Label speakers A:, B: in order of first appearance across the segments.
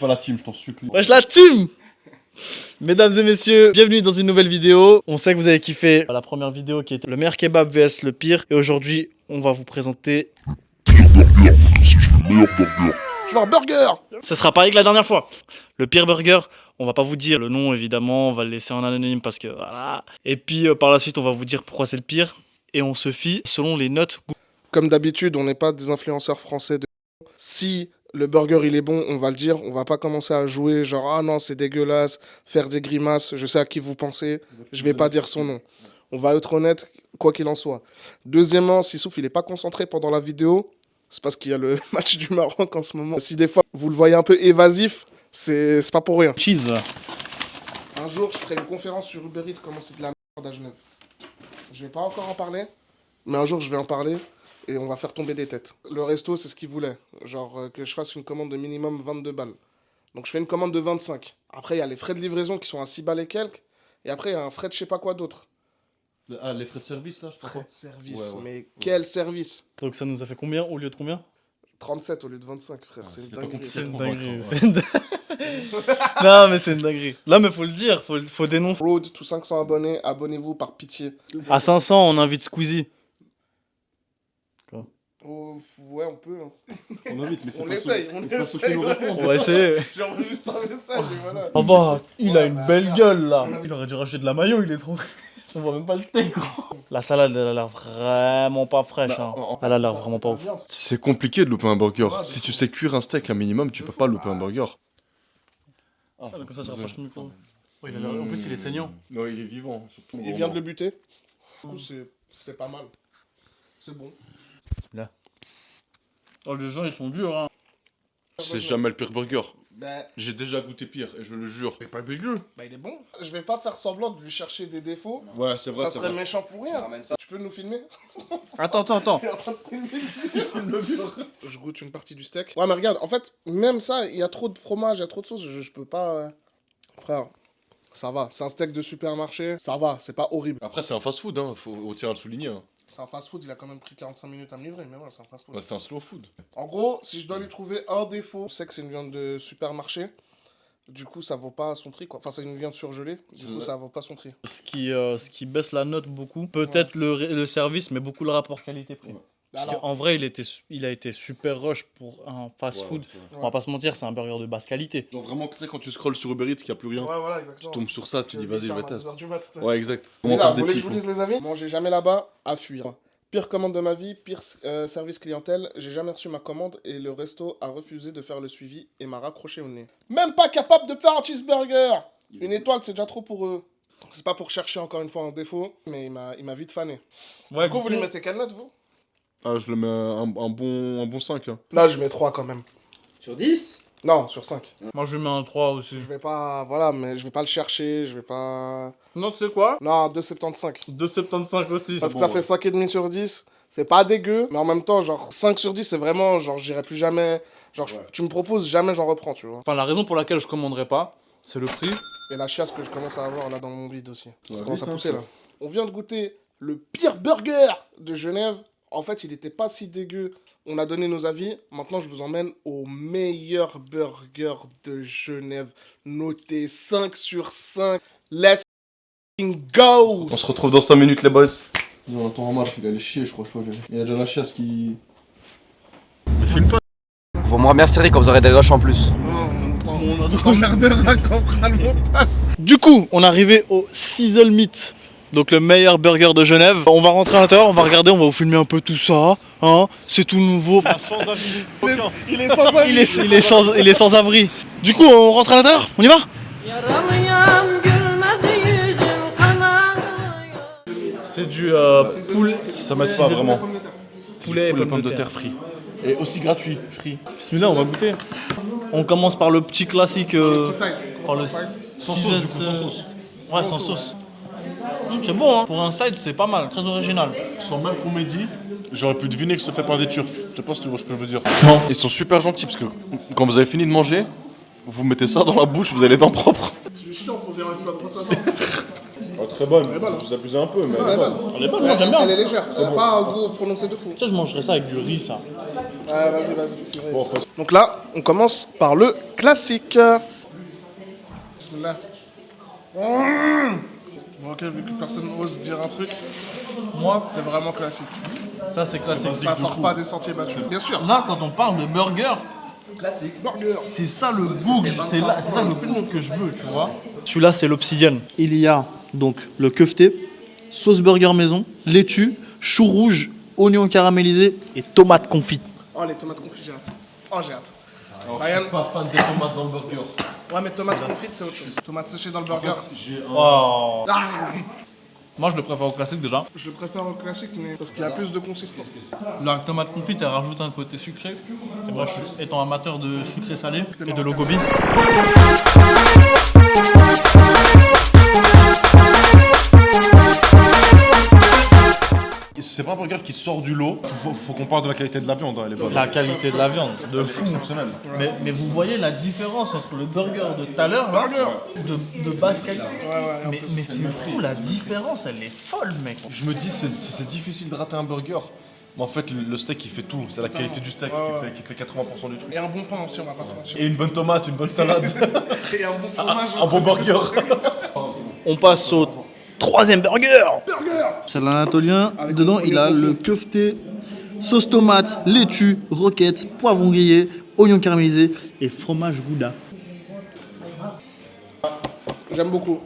A: Pas la team, je t'en supplie.
B: Wesh la team. Mesdames et messieurs, bienvenue dans une nouvelle vidéo. On sait que vous avez kiffé la première vidéo qui était le meilleur kebab vs le pire. Et aujourd'hui, on va vous présenter... Je veux un burger. Ça sera pareil que la dernière fois. Le pire burger, on va pas vous dire le nom évidemment, on va le laisser en anonyme parce que voilà. Et puis par la suite, on va vous dire pourquoi c'est le pire. Et on se fie selon les notes.
C: Comme d'habitude, on n'est pas des influenceurs français de... Si le burger il est bon, on va le dire. On va pas commencer à jouer genre ah non c'est dégueulasse, faire des grimaces. Je sais à qui vous pensez. Je vais pas dire son nom. On va être honnête, quoi qu'il en soit. Deuxièmement, si Souf il est pas concentré pendant la vidéo, c'est parce qu'il y a le match du Maroc en ce moment. Si des fois vous le voyez un peu évasif, c'est pas pour rien.
B: Cheese.
C: Un jour, je ferai une conférence sur Uber Eats comment c'est de la merde à Genève. Je vais pas encore en parler, mais un jour je vais en parler. Et on va faire tomber des têtes. Le resto, c'est ce qu'il voulait. Genre que je fasse une commande de minimum 22 balles. Donc je fais une commande de 25. Après, il y a les frais de livraison qui sont à 6 balles et quelques. Et après, il y a un frais de je sais pas quoi d'autre.
A: Ah, les frais de service là, je crois.
C: Frais de service.
A: Ouais.
C: Mais quel service?
B: Donc ça nous a fait combien au lieu de combien?
C: 37 au lieu de 25, frère. C'est une dinguerie.
B: C'est une
A: Convaincre,
B: dinguerie.
A: ouais.
B: C'est une Non mais c'est une dinguerie. Là mais faut le dire, faut dénoncer.
C: Road, tous 500 abonnés, abonnez-vous par pitié.
B: À 500 on invite Squeezie.
C: Oh, ouais, on peut. Hein.
A: On invite, mais c'est
C: On
A: pas
C: essaye,
A: ceux-
C: on
A: mais c'est pas ceux qui
C: essaye.
A: nous répondent.
B: On va essayer.
C: J'envoie juste un message et voilà.
B: Oh bah, il a une
C: Ouais,
B: belle
C: bah,
B: gueule là. Il aurait dû racheter de la maillot, il est trop... On voit même pas le steak gros. La salade elle a l'air vraiment pas fraîche hein. Elle a l'air vraiment pas ouf.
A: C'est compliqué de louper un burger. Si tu sais cuire un steak un minimum, tu peux pas louper un burger. Ah,
B: Comme ça rapproche le micro. Oh, en plus il est saignant.
A: Non, il est vivant. Surtout
C: Il vient de le buter. Du coup, c'est pas mal. C'est bon.
B: Là. Oh les gens ils sont durs hein.
A: C'est jamais le pire burger.
C: Bah,
A: J'ai déjà goûté pire, et je le jure. Mais pas dégueu.
C: bah, il est bon. Je vais pas faire semblant de lui chercher des défauts.
A: Ouais, c'est vrai,
C: Ça
A: c'est
C: serait
A: vrai.
C: méchant pour rien. Tu peux nous filmer?
B: Attends.
C: Il est en train de filmer. Je goûte une partie du steak. Ouais, mais regarde, en fait, même ça, il y a trop de fromage, il y a trop de sauce, je peux pas... Frère, ça va. C'est un steak de supermarché, ça va, c'est pas horrible.
A: Après, c'est un fast-food, hein. Faut tirer à le souligner. Hein.
C: C'est un fast-food, il a quand même pris 45 minutes à me livrer, mais voilà, c'est un fast-food.
A: Ouais, c'est un slow food.
C: En gros, si je dois lui trouver un défaut, je sais que c'est une viande de supermarché. Du coup, ça vaut pas son prix, quoi. Enfin, c'est une viande surgelée, du coup, ça vaut pas son prix.
B: Ce qui baisse la note beaucoup, peut-être le service, mais beaucoup le rapport qualité-prix.
A: Ouais.
C: Alors,
B: En vrai, il a été super rush pour un fast-food.
A: Ouais,
B: On va pas se mentir, c'est un burger de basse qualité.
A: Genre vraiment, tu sais, quand tu scrolles sur Uber Eats, qu'il n'y a plus rien,
C: ouais, voilà,
A: tu
C: exactement.
A: tombes sur ça, tu dis vas-y, je vais tester.
C: Ouais,
A: Ouais, exact.
C: les gars,
A: Commentaire
C: vous voulez que
A: des
C: je vous dise les avis? Mangez jamais là-bas, à fuir. Pire commande de ma vie, pire service clientèle, j'ai jamais reçu ma commande et le resto a refusé de faire le suivi et m'a raccroché au nez. Même pas capable de faire un cheeseburger! Une étoile, c'est déjà trop pour eux. C'est pas pour chercher encore une fois un défaut, mais il m'a vite fané.
B: Ouais,
C: Du coup, vous lui mettez quelle note, vous?
A: Ah, je le mets un bon 5. Hein.
C: Là, je mets 3 quand même.
D: Sur 10?
C: Non, sur 5.
B: Moi, je lui mets un 3 aussi.
C: Je vais pas... Voilà, mais je vais pas le chercher, je vais pas...
B: Non, tu sais quoi?
C: Non, 2,75.
B: 2,75 aussi.
C: Parce que
A: bon,
C: ça fait 5,5 sur 10. C'est pas dégueu, mais en même temps, genre 5 sur 10, c'est vraiment, genre, j'irai plus jamais. Genre, tu me proposes, jamais j'en reprends, tu vois.
B: Enfin, la raison pour laquelle je commanderais pas, c'est le prix.
C: Et la chiasse que je commence à avoir là dans mon bide aussi. Ça
A: Ouais,
C: commence à
A: vite, hein,
C: pousser
A: ça.
C: là. On vient de goûter le pire burger de Genève. En fait, il était pas si dégueu. On a donné nos avis. Maintenant, je vous emmène au meilleur burger de Genève. Noté 5 sur 5. Let's go!
A: On se retrouve dans 5 minutes, les boys. On attend Omar, il allait chier, je crois. Il y a déjà la chiasse qui.
D: Vous me remercierez quand vous aurez des rushs en plus.
B: Du coup, on est arrivé au Sizzle Meat, donc le meilleur burger de Genève. On va rentrer à l'intérieur, on va regarder, on va vous filmer un peu tout ça. Hein, c'est tout nouveau. Sans avis.
C: Il est sans avis.
B: Il est sans abri. Du coup, on rentre à l'intérieur, on y va? C'est du poulet.
A: Ça m'aide pas vraiment.
B: Poulet et
A: Pour les pommes de terre frites. Et aussi gratuit.
B: frits. Bismillah, on va goûter. On commence par le petit classique. Par le
A: Sans sauce, du coup, sans sauce.
B: Ouais, sans sauce. C'est bon, hein. Pour un side, c'est pas mal. Très original.
A: Sans même comédie, j'aurais pu deviner que ça fait par des Turcs. Je sais pas si tu vois ce que je veux dire.
B: Non.
A: Ils sont super gentils parce que quand vous avez fini de manger, vous mettez ça dans la bouche, vous avez les dents propres.
C: Je suis chiant, faut dire avec ça de brosse à dents.
A: très bonne.
C: Elle est bonne, hein.
A: Vous abusez un peu, mais
C: Elle est bonne.
B: Elle est bonne, moi j'aime bien.
C: Elle est légère. Elle n'a pas un goût prononcé de fou.
B: Ça, je mangerais ça avec du riz, ça.
C: Ouais, vas-y. Donc là, on commence par le classique. Bismillah. Bon, ok, vu que personne n'ose dire un truc,
B: Moi,
C: c'est vraiment classique.
B: ça c'est classique.
C: Ça sort pas des sentiers battus. Bien sûr.
B: Là, quand on parle de burger,
C: Burger.
B: c'est ça le goût, c'est ça le goût que je veux, tu vois. Celui-là, c'est l'obsidienne. Il y a donc le kefté, sauce burger maison, laitue, chou rouge, oignons caramélisés et tomates confites.
C: Oh, les tomates confites, j'ai hâte. Oh, j'ai hâte. Ryan.
A: pas fan des tomates dans le burger.
C: Ouais, mais tomates confites, c'est autre chose. Tomates séchées dans le burger.
B: Oh.
C: Ah,
B: Moi, je le préfère au classique déjà.
C: je le préfère au classique, mais parce qu'il y a plus de consistance.
B: La tomate confite, elle rajoute un côté sucré. Et moi, étant amateur de sucré salé et de logobi.
A: C'est pas un burger qui sort du lot. Faut qu'on parle de la qualité de la viande, hein, elle est bonne.
B: La qualité de la viande, de fou.
A: Exceptionnel.
B: Mais vous voyez la différence entre le burger de tout à l'heure, là, de basse qualité. Mais c'est fou, la différence, elle est folle, mec.
A: Je me dis, c'est difficile de rater un burger. Mais en fait, le steak, il fait tout. C'est la qualité du steak qui fait 80% du truc.
C: Et un bon pain aussi, on va pas se mentir.
A: Et une bonne tomate, une bonne salade.
C: Et un bon fromage.
A: Un bon burger.
B: On passe au troisième burger.
C: Burger.
B: C'est l'anatolien.
C: Avec
B: Dedans,
C: le
B: il a
C: poulet
B: le kefté, sauce tomate, laitue, roquette, poivron grillé, oignons caramélisés et fromage gouda.
C: J'aime beaucoup.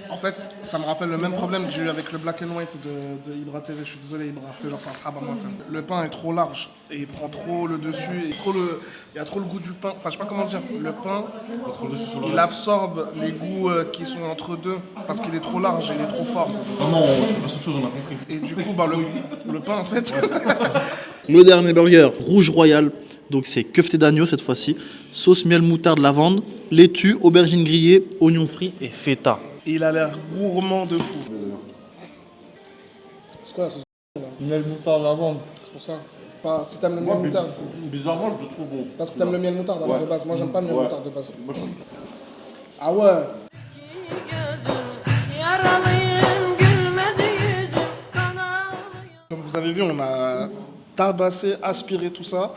C: En fait, ça me rappelle le même problème que j'ai eu avec le black and white de Ibra TV. Je suis désolé, Ibra. C'est genre, ça sera pas moi. t'sais. Le pain est trop large et il prend trop le dessus. Et il y a trop le goût du pain. Enfin, je sais pas comment dire. Le pain, il absorbe les goûts qui sont entre deux parce qu'il est trop large et il est trop fort.
A: Non, tu fais pas cette chose, on a compris.
C: Et du coup, bah, le pain, en fait,
B: Le dernier burger, rouge royal. Donc c'est kefté d'agneau cette fois-ci. Sauce miel moutarde lavande, laitue, aubergine grillée, oignons frits et feta.
C: il a l'air gourmand de fou. C'est quoi la sauce?
B: Miel moutarde lavande.
C: C'est pour ça. Pas, si t'aimes le miel moutarde.
A: Bizarrement, je le trouve bon.
C: Parce que t'aimes le miel moutarde alors, de base. Moi, j'aime pas le miel moutarde de base. Ah ouais.
E: Yaralıyım gülmedi yüzüm kanalı.
C: Comme vous avez vu, on a tabassé, aspiré tout ça.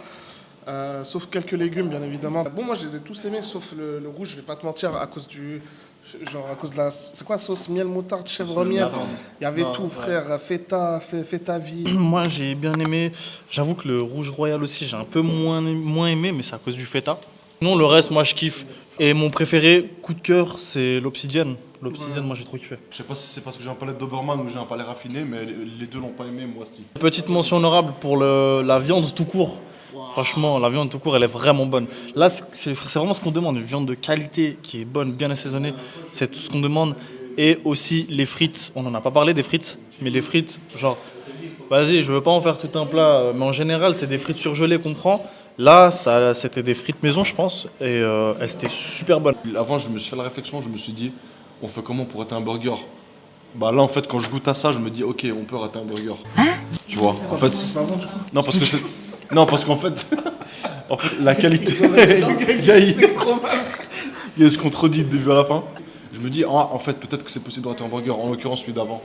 C: Sauf quelques légumes, bien évidemment. Bon, moi, je les ai tous aimés, sauf le rouge, je vais pas te mentir, à cause du... Genre, à cause de la... C'est quoi, sauce miel, moutarde, chèvre miel? Il y avait tout, frère. Feta vie.
B: Moi j'ai bien aimé. J'avoue que le rouge royal aussi j'ai un peu moins aimé, mais c'est à cause du feta. Sinon le reste moi je kiffe. Et mon préféré, coup de cœur, c'est l'obsidienne. L'obsidienne, moi j'ai trop kiffé.
A: Je sais pas si c'est parce que j'ai un palais Doberman ou j'ai un palais raffiné, mais les deux l'ont pas aimé, moi aussi.
B: Petite mention honorable pour la viande tout court. Franchement, la viande tout court, elle est vraiment bonne. Là, c'est vraiment ce qu'on demande, une viande de qualité qui est bonne, bien assaisonnée. C'est tout ce qu'on demande. Et aussi les frites. On n'en a pas parlé des frites, mais les frites, genre, vas-y, je veux pas en faire tout un plat, mais en général, c'est des frites surgelées qu'on prend. Là, c'était des frites maison, je pense, et elles étaient super bonnes.
A: Avant, je me suis fait la réflexion, je me suis dit, on fait comment pour rater un burger? Bah là, en fait, quand je goûte à ça, je me dis, ok, on peut rater un burger. Tu vois, en fait... Non, parce que c'est... Non, parce qu'en fait... en fait, la qualité... Le gars, il se contredit du début à la fin. Je me dis, ah, en fait, peut-être que c'est possible de rater un burger, en l'occurrence celui d'avant.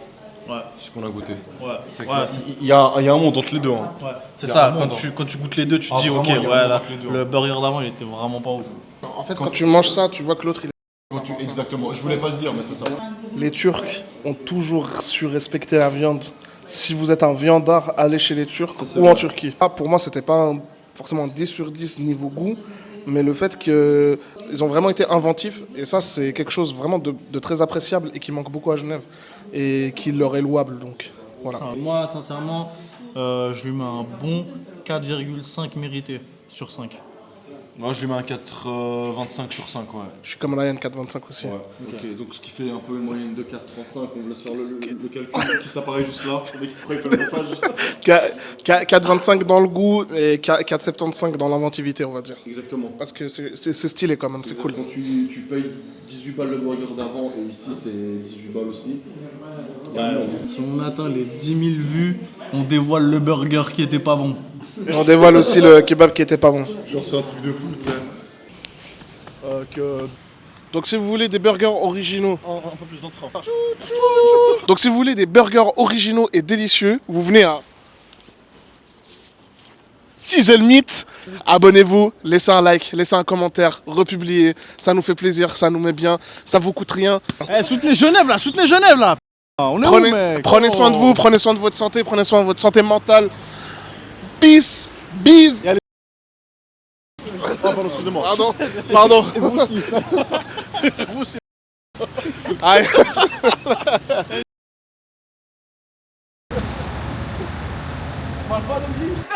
B: Ouais.
A: Ce qu'on a goûté.
B: Ouais.
A: C'est
B: Ouais,
A: il y a un monde entre les deux. Hein.
B: ouais. C'est
A: Il y a
B: ça,
A: un monde,
B: quand tu goûtes les deux, tu te
A: Ah,
B: dis,
A: vraiment,
B: ok,
A: il y a un
B: ouais,
A: monde
B: là,
A: entre les deux.
B: le burger d'avant, il était vraiment pas ouf.
C: En fait, quand tu manges ça, tu vois que l'autre, il est...
A: Exactement, je voulais pas le dire, mais c'est ça.
C: Les Turcs ont toujours su respecter la viande. Si vous êtes un viandard, allez chez les Turcs ou en Turquie. Ah, pour moi, c'était pas forcément un 10 sur 10 niveau goût, mais le fait qu'ils ont vraiment été inventifs, et ça, c'est quelque chose vraiment de très appréciable et qui manque beaucoup à Genève, et qui leur est louable, donc voilà.
B: Moi, sincèrement, je lui mets un bon 4,5 mérité sur 5.
A: Moi, je lui mets un 4,25 sur 5, ouais.
C: Je suis comme Ryan, 4,25 aussi.
A: Ouais. Ok, donc ce qui fait un peu une moyenne de 4,35, on vous laisse faire le calcul qui s'apparaît juste là, avec après il fait le montage.
C: 4,25 dans le goût et 4,75 dans l'inventivité, on va dire.
A: Exactement.
C: Parce que c'est stylé quand même, c'est cool.
A: Quand tu payes 18 balles le burger d'avant et ici c'est 18 balles aussi.
B: Si on atteint les 10 000 vues, on dévoile le burger qui était pas bon.
C: Et on dévoile aussi le kebab qui était pas bon.
A: Genre c'est un truc de fou, tu sais.
C: Donc si vous voulez des burgers originaux,
A: Un peu plus d'entrain.
C: donc si vous voulez des burgers originaux et délicieux, vous venez à Sizzle Meat. Abonnez-vous, laissez un like, laissez un commentaire, republiez. Ça nous fait plaisir, ça nous met bien, ça vous coûte rien.
F: Eh, soutenez Genève là, soutenez Genève là. On est où, mec?
C: Prenez soin de vous, prenez soin de votre santé, prenez soin de votre santé mentale. Peace, bise.
A: Pardon, excusez-moi.
C: Pardon.
A: Vous aussi.
C: Vous aussi. Allez.
B: Parle pas, Dominique.